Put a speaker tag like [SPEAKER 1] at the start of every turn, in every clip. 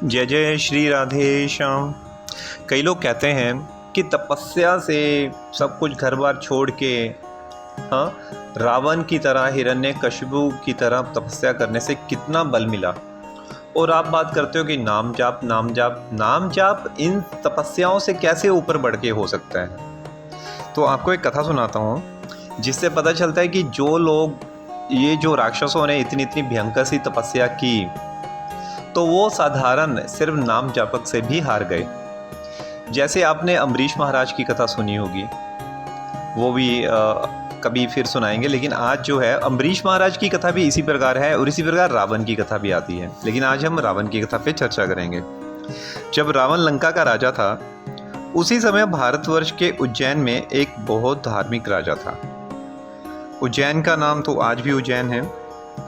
[SPEAKER 1] जय जय श्री राधे श्याम। कई लोग कहते हैं कि तपस्या से सब कुछ घर बार छोड़ के रावण की तरह हिरण्यकशिपु की तरह तपस्या करने से कितना बल मिला। और आप बात करते हो कि नाम जाप नाम जाप नाम जाप इन तपस्याओं से कैसे ऊपर बढ़ के हो सकता है। तो आपको एक कथा सुनाता हूँ जिससे पता चलता है कि जो लोग ये जो राक्षसों ने इतनी इतनी भयंकर सी तपस्या की तो वो साधारण सिर्फ नाम जापक से भी हार गए। जैसे आपने अम्बरीश महाराज की कथा सुनी होगी, वो भी कभी फिर सुनाएंगे, लेकिन आज जो है अम्बरीश महाराज की कथा भी इसी प्रकार है और इसी प्रकार रावण की कथा भी आती है। लेकिन आज हम रावण की कथा पे चर्चा करेंगे। जब रावण लंका का राजा था उसी समय भारतवर्ष के उज्जैन में एक बहुत धार्मिक राजा था। उज्जैन का नाम तो आज भी उज्जैन है,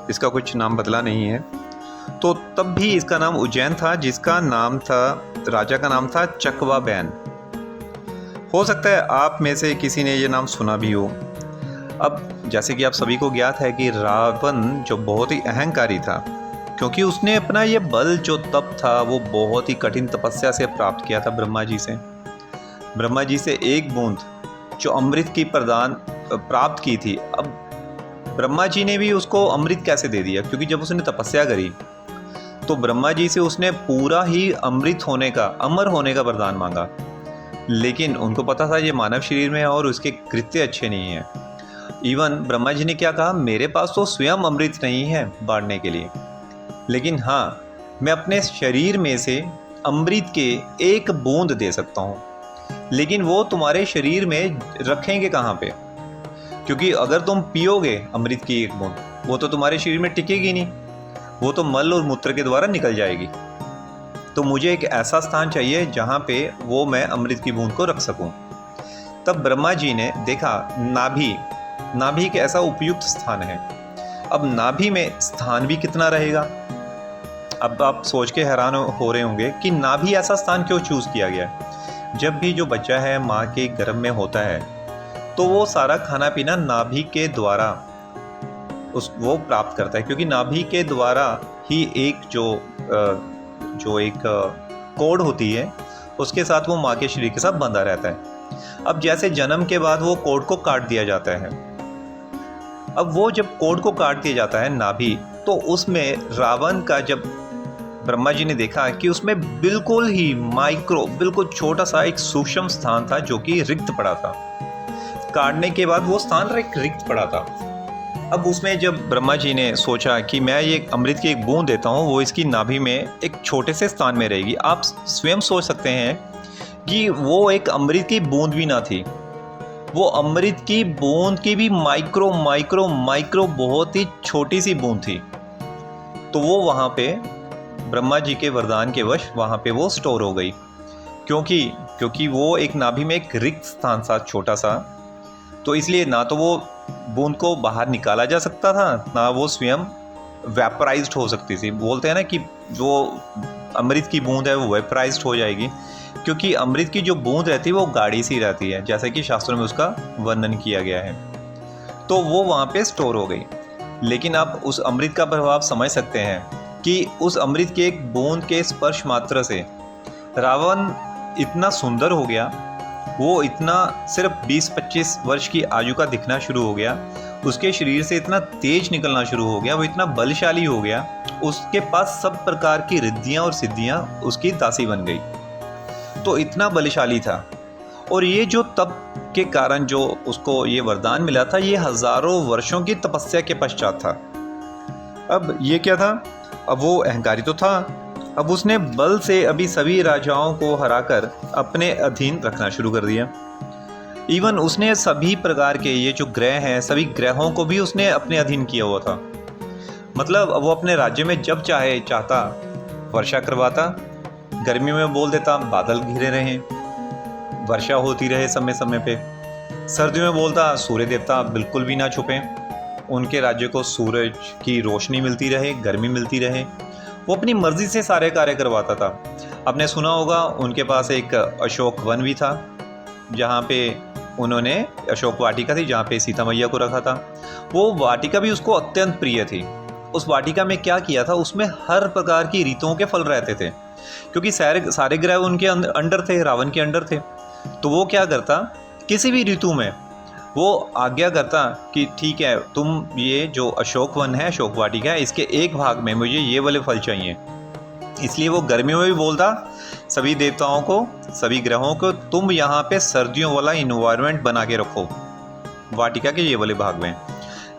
[SPEAKER 1] इसका कुछ नाम बदला नहीं है। तो तब भी इसका नाम उज्जैन था, जिसका नाम था, राजा का नाम था चकवाबैन। हो सकता है आप में से किसी ने ये नाम सुना भी हो। अब जैसे कि आप सभी को ज्ञात है कि रावण जो बहुत ही अहंकारी था, क्योंकि उसने अपना ये बल जो तप था वो बहुत ही कठिन तपस्या से प्राप्त किया था ब्रह्मा जी से। ब्रह्मा जी से एक बूंद जो अमृत की प्रदान प्राप्त की थी। अब ब्रह्मा जी ने भी उसको अमृत कैसे दे दिया, क्योंकि जब उसने तपस्या करी तो ब्रह्मा जी से उसने पूरा ही अमृत होने का, अमर होने का वरदान मांगा। लेकिन उनको पता था ये मानव शरीर में है और उसके कृत्य अच्छे नहीं हैं। इवन ब्रह्मा जी ने क्या कहा, मेरे पास तो स्वयं अमृत नहीं है बांटने के लिए, लेकिन हाँ मैं अपने शरीर में से अमृत के एक बूंद दे सकता हूँ। लेकिन वो तुम्हारे शरीर में रखेंगे कहाँ पे, क्योंकि अगर तुम पियोगे अमृत की एक बूंद वो तो तुम्हारे शरीर में टिकेगी नहीं, वो तो मल और मूत्र के द्वारा निकल जाएगी। तो मुझे एक ऐसा स्थान चाहिए जहाँ पे वो मैं अमृत की बूंद को रख सकूँ। तब ब्रह्मा जी ने देखा नाभि, नाभि एक ऐसा उपयुक्त स्थान है। अब नाभि में स्थान भी कितना रहेगा। अब आप सोच के हैरान हो रहे होंगे कि नाभि ऐसा स्थान क्यों चूज़ किया गया है। जब भी जो बच्चा है माँ के गर्भ में होता है तो वो सारा खाना पीना नाभि के द्वारा वो प्राप्त करता है, क्योंकि नाभि के द्वारा ही एक जो एक कोड होती है उसके साथ वो माँ के शरीर के साथ बंधा रहता है। अब जैसे जन्म के बाद वो कोड को काट दिया जाता है। अब वो जब कोड को काट दिया जाता है नाभि, तो उसमें रावण का, जब ब्रह्मा जी ने देखा कि उसमें बिल्कुल ही माइक्रो, बिल्कुल छोटा सा एक सूक्ष्म स्थान था जो कि रिक्त पड़ा था। काटने के बाद वो स्थान रिक्त पड़ा था। अब उसमें जब ब्रह्मा जी ने सोचा कि मैं ये अमृत की एक बूंद देता हूँ, वो इसकी नाभि में एक छोटे से स्थान में रहेगी। आप स्वयं सोच सकते हैं कि वो एक अमृत की बूंद भी ना थी, वो अमृत की बूंद की भी माइक्रो माइक्रो माइक्रो बहुत ही छोटी सी बूंद थी। तो वो वहाँ पे ब्रह्मा जी के वरदान के वश वहाँ पे वो स्टोर हो गई, क्योंकि वो एक नाभि में एक रिक्त स्थान था छोटा सा। तो इसलिए ना तो वो बूंद को बाहर निकाला जा सकता था, ना वो स्वयं वेपराइज्ड हो सकती थी। बोलते हैं ना कि जो अमृत की बूंद है वो वेपराइज्ड हो जाएगी, क्योंकि अमृत की जो बूंद रहती है वो गाढ़ी सी रहती है, जैसे कि शास्त्रों में उसका वर्णन किया गया है। तो वो वहाँ पे स्टोर हो गई। लेकिन आप उस अमृत का प्रभाव समझ सकते हैं कि उस अमृत के एक बूंद के स्पर्श मात्र से रावण इतना सुंदर हो गया, वो इतना सिर्फ 20-25 वर्ष की आयु का दिखना शुरू हो गया, उसके शरीर से इतना तेज निकलना शुरू हो गया, वो इतना बलशाली हो गया, उसके पास सब प्रकार की रिद्धियाँ और सिद्धियाँ उसकी दासी बन गई। तो इतना बलशाली था। और ये जो तप के कारण जो उसको ये वरदान मिला था, ये हज़ारों वर्षों की तपस्या के पश्चात था। अब ये क्या था, अब वो अहंकारी तो था, अब उसने बल से अभी सभी राजाओं को हराकर अपने अधीन रखना शुरू कर दिया। इवन उसने सभी प्रकार के ये जो ग्रह हैं, सभी ग्रहों को भी उसने अपने अधीन किया हुआ था। मतलब वो अपने राज्य में जब चाहता वर्षा करवाता, गर्मी में बोल देता बादल घिरे रहें, वर्षा होती रहे समय समय पे। सर्दियों में बोलता सूर्य देवता बिल्कुल भी ना छुपें, उनके राज्य को सूरज की रोशनी मिलती रहे, गर्मी मिलती रहे। वो अपनी मर्जी से सारे कार्य करवाता था। आपने सुना होगा उनके पास एक अशोक वन भी था, जहाँ पे उन्होंने अशोक वाटिका थी, जहाँ पे सीता मैया को रखा था। वो वाटिका भी उसको अत्यंत प्रिय थी। उस वाटिका में क्या किया था, उसमें हर प्रकार की ऋतुओं के फल रहते थे, क्योंकि सारे ग्रह उनके अंडर थे, रावण के अंडर थे। तो वो क्या करता, किसी भी ऋतु में वो आज्ञा करता कि ठीक है, तुम ये जो अशोक वन है, अशोक वाटिका है, इसके एक भाग में मुझे ये वाले फल चाहिए। इसलिए वो गर्मियों में भी बोलता सभी देवताओं को, सभी ग्रहों को, तुम यहाँ पे सर्दियों वाला इन्वायरमेंट बना के रखो वाटिका के ये वाले भाग में,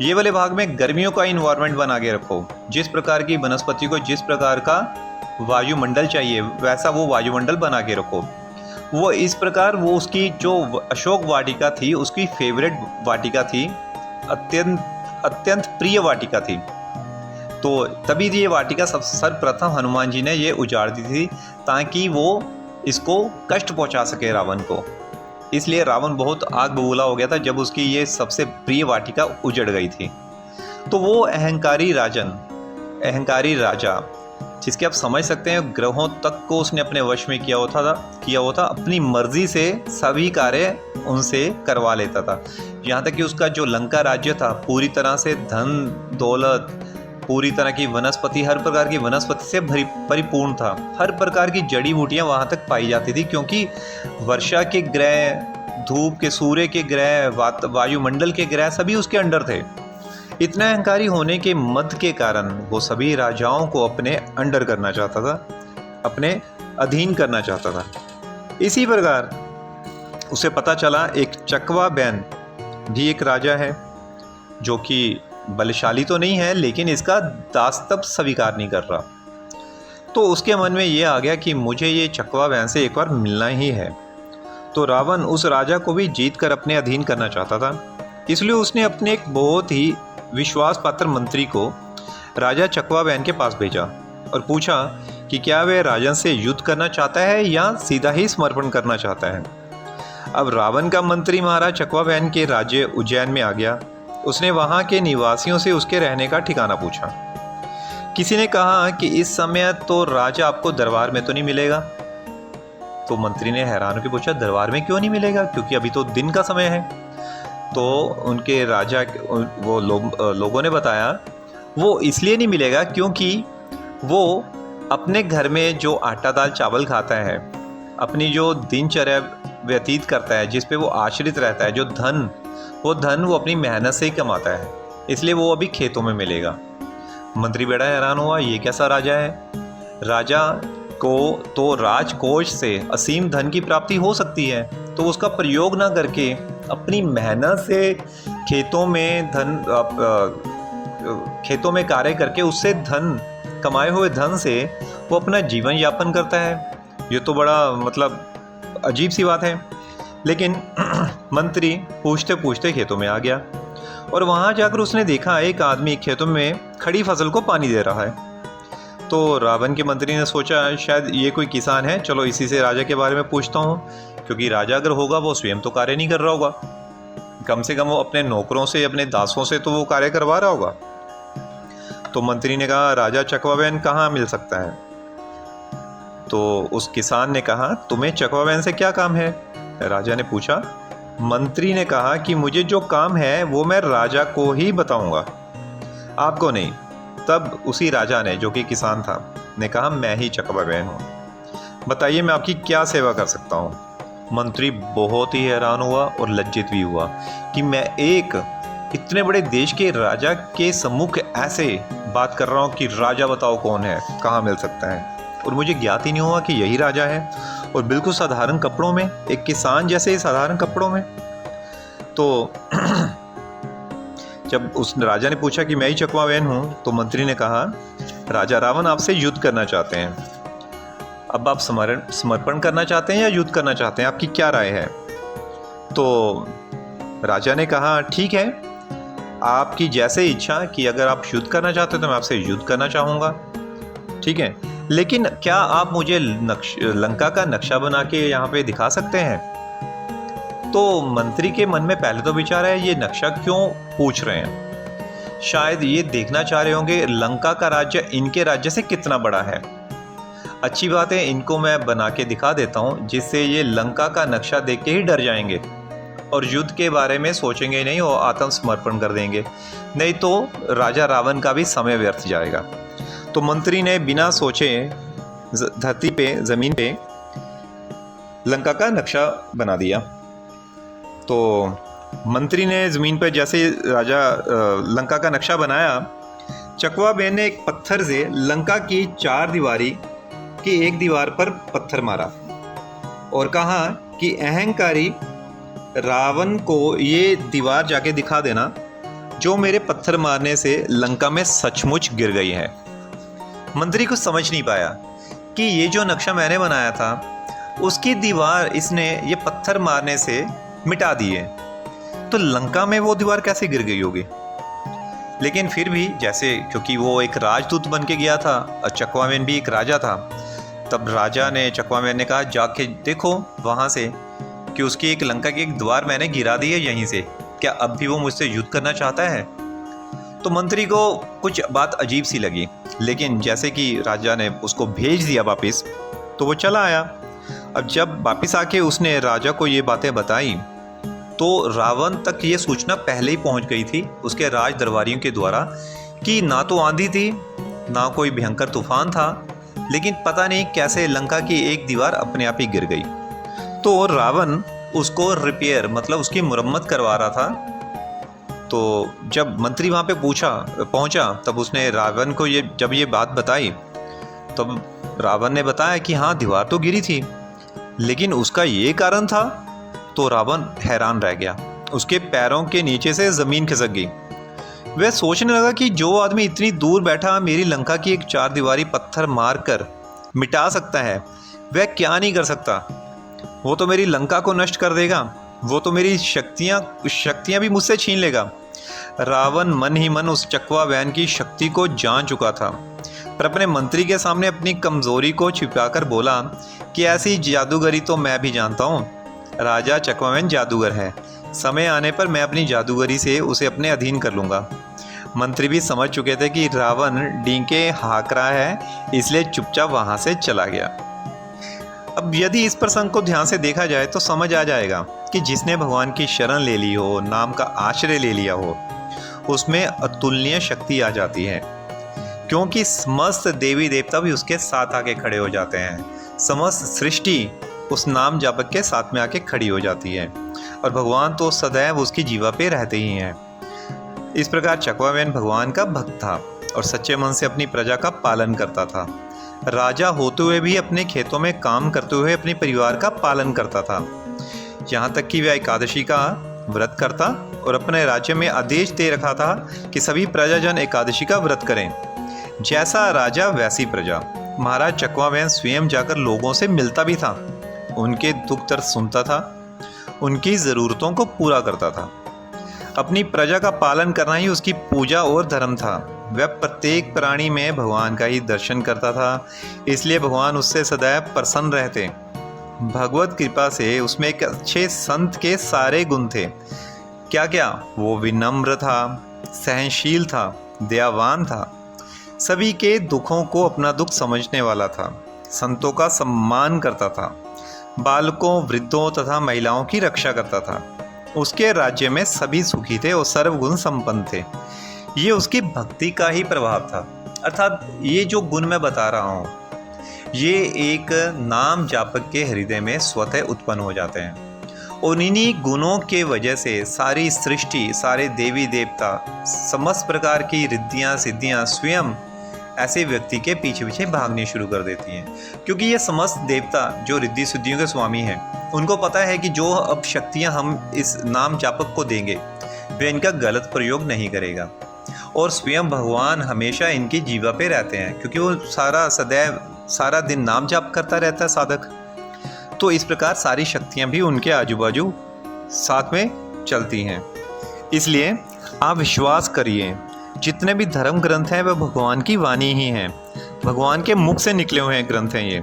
[SPEAKER 1] ये वाले भाग में गर्मियों का इन्वायरमेंट बना के रखो। जिस प्रकार की वनस्पति को जिस प्रकार का वायुमंडल चाहिए वैसा वो वायुमंडल बना के रखो। वो इस प्रकार वो उसकी जो अशोक वाटिका थी उसकी फेवरेट वाटिका थी, अत्यंत प्रिय वाटिका थी। तो तभी ये वाटिका सर्वप्रथम हनुमान जी ने ये उजाड़ दी थी ताकि वो इसको कष्ट पहुंचा सके रावण को। इसलिए रावण बहुत आग बबूला हो गया था जब उसकी ये सबसे प्रिय वाटिका उजड़ गई थी। तो वो अहंकारी राजा जिसके आप समझ सकते हैं ग्रहों तक को उसने अपने वश में किया हुआ था, अपनी मर्जी से सभी कार्य उनसे करवा लेता था। यहाँ तक कि उसका जो लंका राज्य था पूरी तरह से धन दौलत, पूरी तरह की वनस्पति, हर प्रकार की वनस्पति से परिपूर्ण था। हर प्रकार की जड़ी बूटियाँ वहाँ तक पाई जाती थी, क्योंकि वर्षा के ग्रह, धूप के, सूर्य के ग्रह, वायुमंडल के ग्रह सभी उसके अंडर थे। इतना अहंकारी होने के मद के कारण वो सभी राजाओं को अपने अंडर करना चाहता था, अपने अधीन करना चाहता था। इसी प्रकार उसे पता चला एक चकवा बैन भी एक राजा है जो कि बलशाली तो नहीं है लेकिन इसका दास्तब स्वीकार नहीं कर रहा। तो उसके मन में ये आ गया कि मुझे ये चकवा बैन से एक बार मिलना ही है। तो रावण उस राजा को भी जीत कर अपने अधीन करना चाहता था, इसलिए उसने अपने एक बहुत ही विश्वास पात्र मंत्री को राजा चकवा बैन के पास भेजा और पूछा कि क्या वह राजन से युद्ध करना चाहता है या सीधा ही समर्पण करना चाहता है। अब रावण का मंत्री महाराज चकवा बैन के राज्य उज्जैन में आ गया। उसने वहाँ के निवासियों से उसके रहने का ठिकाना पूछा। किसी ने कहा कि इस समय तो राजा आपको दरबार में तो नहीं मिलेगा। तो मंत्री ने हैरान होकर पूछा, दरबार में क्यों नहीं मिलेगा, क्योंकि अभी तो दिन का समय है। तो उनके राजा वो लोगों ने बताया वो इसलिए नहीं मिलेगा क्योंकि वो अपने घर में जो आटा दाल चावल खाता है, अपनी जो दिनचर्या व्यतीत करता है, जिस पे वो आश्रित रहता है, जो धन वो अपनी मेहनत से ही कमाता है, इसलिए वो अभी खेतों में मिलेगा। मंत्री बड़ा हैरान हुआ, ये कैसा राजा है। राजा को तो राजकोष से असीम धन की प्राप्ति हो सकती है, तो उसका प्रयोग ना करके अपनी मेहनत से खेतों में कार्य करके उससे धन, कमाए हुए धन से वो अपना जीवन यापन करता है। ये तो बड़ा मतलब अजीब सी बात है। लेकिन मंत्री पूछते पूछते खेतों में आ गया और वहाँ जाकर उसने देखा एक आदमी खेतों में खड़ी फसल को पानी दे रहा है। तो रावण के मंत्री ने सोचा शायद ये कोई किसान है, चलो इसी से राजा के बारे में पूछता हूँ, क्योंकि राजा अगर होगा वो स्वयं तो कार्य नहीं कर रहा होगा, कम से कम वो अपने नौकरों से, अपने दासों से तो वो कार्य करवा रहा होगा। तो मंत्री ने कहा, राजा चकवा बैन कहाँ मिल सकता है। तो उस किसान ने कहा, तुम्हें चकवा बैन से क्या काम है। राजा ने पूछा। मंत्री ने कहा कि मुझे जो काम है वो मैं राजा को ही बताऊंगा, आपको नहीं। तब उसी राजा ने, जो कि किसान था, ने कहा, मैं ही चकवा बैन हूँ, बताइए मैं आपकी क्या सेवा कर सकता हूँ। मंत्री बहुत ही हैरान हुआ और लज्जित भी हुआ कि मैं एक इतने बड़े देश के राजा के सम्मुख ऐसे बात कर रहा हूँ कि राजा बताओ कौन है, कहाँ मिल सकता है, और मुझे ज्ञात ही नहीं हुआ कि यही राजा है, और बिल्कुल साधारण कपड़ों में, एक किसान जैसे साधारण कपड़ों में। तो जब उस राजा ने पूछा कि मैं ही चकवा बैन हूँ, तो मंत्री ने कहा, राजा रावण आपसे युद्ध करना चाहते हैं। अब आप समर्पण करना चाहते हैं या युद्ध करना चाहते हैं, आपकी क्या राय है। तो राजा ने कहा, ठीक है, आपकी जैसे इच्छा कि अगर आप युद्ध करना चाहते हैं तो मैं आपसे युद्ध करना चाहूँगा, ठीक है, लेकिन क्या आप मुझे लंका का नक्शा बना के यहाँ पे दिखा सकते हैं। तो मंत्री के मन में पहले तो विचार है ये नक्शा क्यों पूछ रहे हैं, शायद ये देखना चाह रहे होंगे लंका का राज्य इनके राज्य से कितना बड़ा है। अच्छी बात है, इनको मैं बना के दिखा देता हूँ जिससे ये लंका का नक्शा देख के ही डर जाएंगे और युद्ध के बारे में सोचेंगे नहीं और आत्मसमर्पण कर देंगे, नहीं तो राजा रावण का भी समय व्यर्थ जाएगा। तो मंत्री ने बिना सोचे धरती पे, ज़मीन पे लंका का नक्शा बना दिया। तो मंत्री ने ज़मीन पर जैसे राजा लंका का नक्शा बनाया, चकवा बेन ने एक पत्थर से लंका की 4 दीवारी की एक दीवार पर पत्थर मारा और कहा कि अहंकारी रावण को ये दीवार जाके दिखा देना जो मेरे पत्थर मारने से लंका में सचमुच गिर गई है। मंत्री कुछ समझ नहीं पाया कि ये जो नक्शा मैंने बनाया था उसकी दीवार इसने ये पत्थर मारने से मिटा दी है, तो लंका में वो दीवार कैसे गिर गई होगी। लेकिन फिर भी जैसे, क्योंकि वो एक राजदूत बन के गया था और चकवावेन भी एक राजा था, तब राजा ने चकवावेन ने कहा जाके देखो वहाँ से कि उसकी एक लंका की एक दीवार मैंने गिरा दी है यहीं से, क्या अब भी वो मुझसे युद्ध करना चाहता है। तो मंत्री को कुछ बात अजीब सी लगी, लेकिन जैसे कि राजा ने उसको भेज दिया वापस, तो वो चला आया। अब जब वापस आके उसने राजा को ये बातें बताई तो रावण तक ये सूचना पहले ही पहुंच गई थी उसके राज दरबारियों के द्वारा कि ना तो आंधी थी ना कोई भयंकर तूफान था, लेकिन पता नहीं कैसे लंका की एक दीवार अपने आप ही गिर गई। तो रावण उसको रिपेयर, मतलब उसकी मुरम्मत करवा रहा था। तो जब मंत्री वहाँ पे पहुँचा तब उसने रावण को जब ये बात बताई, तब रावण ने बताया कि हाँ दीवार तो गिरी थी, लेकिन उसका ये कारण था। तो रावण हैरान रह गया, उसके पैरों के नीचे से ज़मीन खिसक गई। वह सोचने लगा कि जो आदमी इतनी दूर बैठा मेरी लंका की एक 4 दीवारी पत्थर मार कर मिटा सकता है, वह क्या नहीं कर सकता। वो तो मेरी लंका को नष्ट कर देगा, वो तो मेरी शक्तियाँ भी मुझसे छीन लेगा। रावण मन ही मन उस चकवावेन की शक्ति को जान चुका था, पर अपने मंत्री के सामने अपनी कमज़ोरी को छिपाकर बोला कि ऐसी जादूगरी तो मैं भी जानता हूँ, राजा चकवावेन जादूगर है, समय आने पर मैं अपनी जादूगरी से उसे अपने अधीन कर लूँगा। मंत्री भी समझ चुके थे कि रावण डींके हाँक रहा है, इसलिए चुपचाप वहाँ से चला गया। अब यदि इस प्रसंग को ध्यान से देखा जाए तो समझ आ जाएगा कि जिसने भगवान की शरण ले ली हो, नाम का आश्रय ले लिया हो, उसमें अतुलनीय शक्ति आ जाती है, क्योंकि समस्त देवी देवता भी उसके साथ आके खड़े हो जाते हैं। समस्त सृष्टि उस नाम जापक के साथ में आके खड़ी हो जाती है और भगवान तो सदैव उसकी जीवा पे रहते ही हैं। इस प्रकार चकवावेन भगवान का भक्त था और सच्चे मन से अपनी प्रजा का पालन करता था। राजा होते हुए भी अपने खेतों में काम करते हुए अपने परिवार का पालन करता था, यहाँ तक कि वह एकादशी का व्रत करता और अपने राज्य में आदेश दे रखा था कि सभी प्रजाजन एकादशी का व्रत करें। जैसा राजा वैसी प्रजा। महाराज चकवावेन स्वयं जाकर लोगों से मिलता भी था, उनके दुख दर्द सुनता था, उनकी ज़रूरतों को पूरा करता था। अपनी प्रजा का पालन करना ही उसकी पूजा और धर्म था। वह प्रत्येक प्राणी में भगवान का ही दर्शन करता था, इसलिए भगवान उससे सदैव प्रसन्न रहते। भगवत कृपा से उसमें एक अच्छे संत के सारे गुण थे। क्या क्या? वो विनम्र था, सहनशील था, दयावान था, सभी के दुखों को अपना दुख समझने वाला था, संतों का सम्मान करता था, बालकों, वृद्धों तथा महिलाओं की रक्षा करता था। उसके राज्य में सभी सुखी थे और सर्वगुण संपन्न थे। ये उसकी भक्ति का ही प्रभाव था। अर्थात ये जो गुण मैं बता रहा हूँ, ये एक नाम जापक के हृदय में स्वतः उत्पन्न हो जाते हैं और इन्हीं गुणों के वजह से सारी सृष्टि, सारे देवी देवता, समस्त प्रकार की रिद्धियाँ सिद्धियाँ स्वयं ऐसे व्यक्ति के पीछे पीछे भागनी शुरू कर देती हैं, क्योंकि ये समस्त देवता जो रिद्धि सिद्धियों के स्वामी हैं, उनको पता है कि जो अब शक्तियाँ हम इस नाम जापक को देंगे वे इनका गलत प्रयोग नहीं करेगा और स्वयं भगवान हमेशा इनकी जीवा पे रहते हैं, क्योंकि वो सदैव सारा दिन नाम जाप करता रहता है साधक। तो इस प्रकार सारी शक्तियाँ भी उनके आजू बाजू साथ में चलती हैं। इसलिए आप विश्वास करिए, जितने भी धर्म ग्रंथ हैं वह भगवान की वाणी ही हैं, भगवान के मुख से निकले हुए ग्रंथ हैं ये।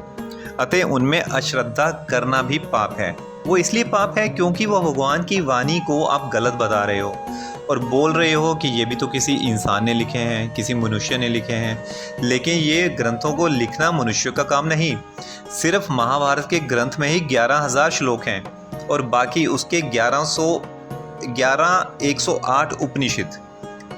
[SPEAKER 1] अतः उनमें अश्रद्धा करना भी पाप है। वो इसलिए पाप है क्योंकि वह भगवान की वाणी को आप गलत बता रहे हो और बोल रहे हो कि ये भी तो किसी इंसान ने लिखे हैं, किसी मनुष्य ने लिखे हैं। लेकिन ये ग्रंथों को लिखना मनुष्य का काम नहीं। सिर्फ महाभारत के ग्रंथ में ही 11,000 श्लोक हैं और बाकी उसके 108 उपनिषद,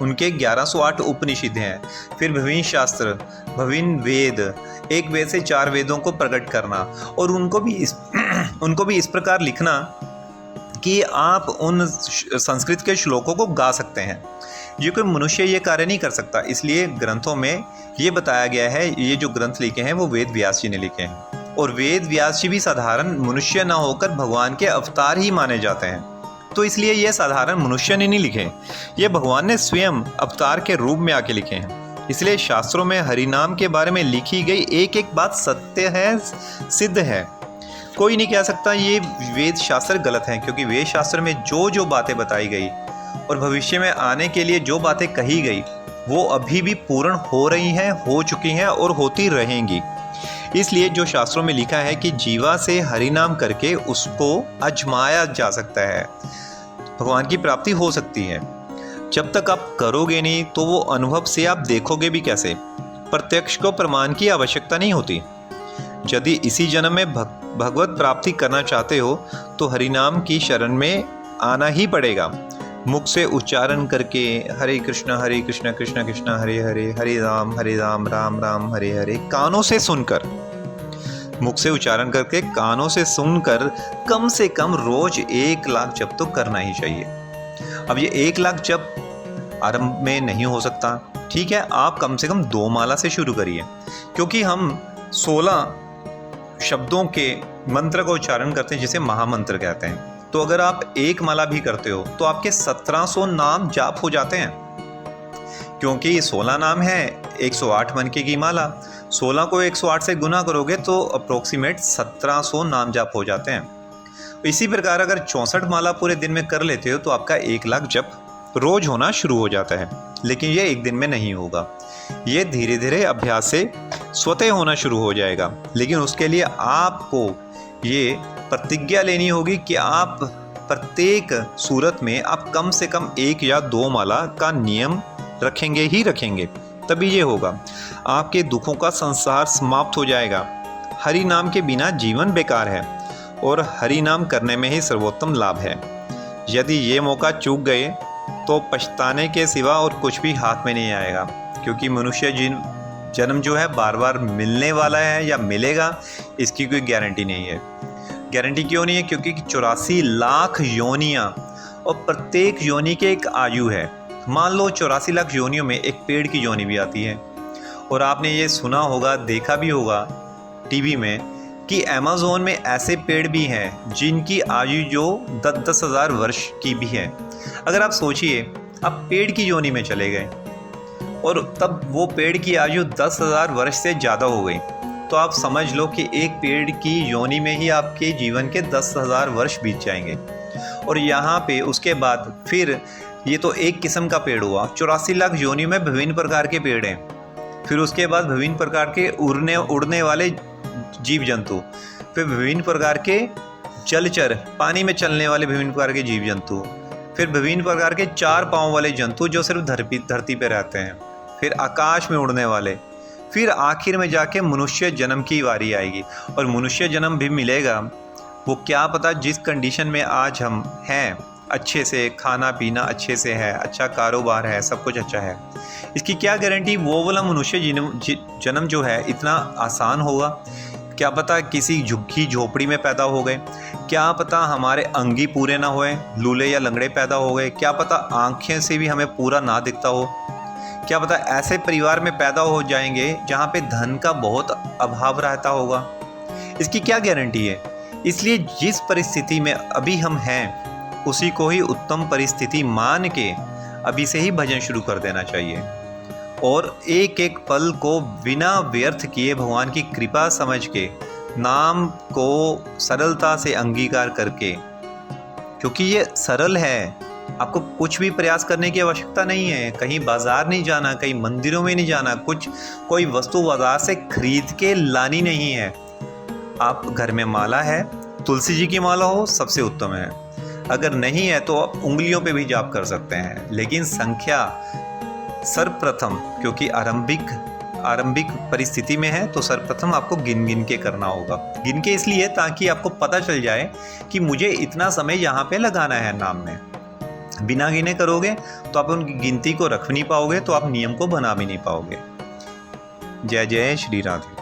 [SPEAKER 1] उनके 1108 उपनिषद हैं। फिर विभिन्न शास्त्र, विभिन्न वेद, एक वेद से 4 वेदों को प्रकट करना, और उनको भी इस प्रकार लिखना कि आप उन संस्कृत के श्लोकों को गा सकते हैं। ये कोई मनुष्य ये कार्य नहीं कर सकता। इसलिए ग्रंथों में ये बताया गया है, ये जो ग्रंथ लिखे हैं वो वेद व्यास जी ने लिखे हैं, और वेद व्यास जी भी साधारण मनुष्य ना होकर भगवान के अवतार ही माने जाते हैं। तो इसलिए ये साधारण मनुष्य ने नहीं लिखे, ये भगवान ने स्वयं अवतार के रूप में आके लिखे हैं। इसलिए शास्त्रों में हरि नाम के बारे में लिखी गई एक एक बात सत्य है, सिद्ध है। कोई नहीं कह सकता ये वेद शास्त्र गलत हैं, क्योंकि वेद शास्त्र में जो बातें बताई गई और भविष्य में आने के लिए जो बातें कही गई वो अभी भी पूर्ण हो रही हैं, हो चुकी हैं और होती रहेंगी। इसलिए जो शास्त्रों में लिखा है कि जीवा से हरि नाम करके उसको आजमाया जा सकता है, भगवान की प्राप्ति हो सकती है। जब तक आप करोगे नहीं तो वो अनुभव से आप देखोगे भी कैसे। प्रत्यक्ष को प्रमाण की आवश्यकता नहीं होती। यदि इसी जन्म में भगवत प्राप्ति करना चाहते हो तो हरिनाम की शरण में आना ही पड़ेगा। मुख से उच्चारण करके हरे कृष्ण कृष्ण कृष्ण हरे हरे, हरे राम राम राम हरे हरे, कानों से सुनकर, मुख से उच्चारण करके कानों से सुनकर कम से कम रोज 1 लाख जप तो करना ही चाहिए। अब ये 1 लाख जप आरंभ में नहीं हो सकता, ठीक है, आप कम से कम 2 माला से शुरू करिए, क्योंकि हम 16 शब्दों के मंत्र का उच्चारण करते हैं जिसे महामंत्र कहते हैं। तो अगर आप 1 माला भी करते हो तो आपके 1700 नाम जाप हो जाते हैं, क्योंकि 16 नाम है, 108 मनके की माला, 16 को 108 से गुना करोगे तो अप्रोक्सीमेट 1700 नाम जाप हो जाते हैं। इसी प्रकार अगर 64 माला पूरे दिन में कर लेते हो तो आपका 1 लाख जप रोज होना शुरू हो जाता है। लेकिन ये एक दिन में नहीं होगा, ये धीरे धीरे अभ्यास से स्वतः होना शुरू हो जाएगा। लेकिन उसके लिए आपको ये प्रतिज्ञा लेनी होगी कि आप प्रत्येक सूरत में आप कम से कम 1 या 2 माला का नियम रखेंगे ही रखेंगे, तभी ये होगा। आपके दुखों का संसार समाप्त हो जाएगा। हरि नाम के बिना जीवन बेकार है और हरि नाम करने में ही सर्वोत्तम लाभ है। यदि ये मौका चूक गए तो पछताने के सिवा और कुछ भी हाथ में नहीं आएगा, क्योंकि मनुष्य जन्म जो है बार बार मिलने वाला है या मिलेगा, इसकी कोई गारंटी नहीं है। गारंटी क्यों नहीं है? क्योंकि 84 लाख योनियाँ और प्रत्येक योनि के एक आयु है। मान लो 84 लाख योनियों में एक पेड़ की योनि भी आती है। और आपने ये सुना होगा, देखा भी होगा टीवी में कि अमेज़न में ऐसे पेड़ भी हैं जिनकी आयु जो 10-10 हज़ार वर्ष की भी है। अगर आप सोचिए, आप पेड़ की योनि में चले गए और तब वो पेड़ की आयु 10,000 वर्ष से ज़्यादा हो गई, तो आप समझ लो कि एक पेड़ की योनि में ही आपके जीवन के 10,000 वर्ष बीत जाएंगे। और यहाँ पे उसके बाद फिर ये तो एक किस्म का पेड़ हुआ, 84 लाख योनि में विभिन्न प्रकार के पेड़ हैं। फिर उसके बाद विभिन्न प्रकार के उड़ने वाले जीव जंतु, फिर विभिन्न प्रकार के जलचर, पानी में चलने वाले विभिन्न प्रकार के जीव जंतु, फिर विभिन्न प्रकार के 4 पाँव वाले जंतु जो सिर्फ धरती पर रहते हैं, फिर आकाश में उड़ने वाले, फिर आखिर में जाके मनुष्य जन्म की बारी आएगी। और मनुष्य जन्म भी मिलेगा, वो क्या पता जिस कंडीशन में आज हम हैं, अच्छे से खाना पीना अच्छे से है, अच्छा कारोबार है, सब कुछ अच्छा है, इसकी क्या गारंटी वो वाला मनुष्य जन्म जो है इतना आसान होगा? क्या पता किसी झुग्गी झोपड़ी में पैदा हो गए, क्या पता हमारे अंगी पूरे ना होए, लूले या लंगड़े पैदा हो गए, क्या पता आँखें से भी हमें पूरा ना दिखता हो, क्या पता ऐसे परिवार में पैदा हो जाएंगे जहाँ पे धन का बहुत अभाव रहता होगा। इसकी क्या गारंटी है? इसलिए जिस परिस्थिति में अभी हम हैं उसी को ही उत्तम परिस्थिति मान के अभी से ही भजन शुरू कर देना चाहिए, और एक एक पल को बिना व्यर्थ किए भगवान की कृपा समझ के नाम को सरलता से अंगीकार करके, क्योंकि ये सरल है, आपको कुछ भी प्रयास करने की आवश्यकता नहीं है, कहीं बाजार नहीं जाना, कहीं मंदिरों में नहीं जाना, कोई वस्तु बाजार से खरीद के लानी नहीं है। आप घर में माला है, तुलसी जी की माला हो सबसे उत्तम है, अगर नहीं है तो आप उंगलियों पे भी जाप कर सकते हैं, लेकिन संख्या सर्वप्रथम, क्योंकि आरंभिक परिस्थिति में है तो सर्वप्रथम आपको गिन गिन के करना होगा। गिन के इसलिए ताकि आपको पता चल जाए कि मुझे इतना समय यहाँ पे लगाना है नाम में। बिना गिने करोगे तो आप उनकी गिनती को रख नहीं पाओगे, तो आप नियम को बना भी नहीं पाओगे। जय जय श्री राधे।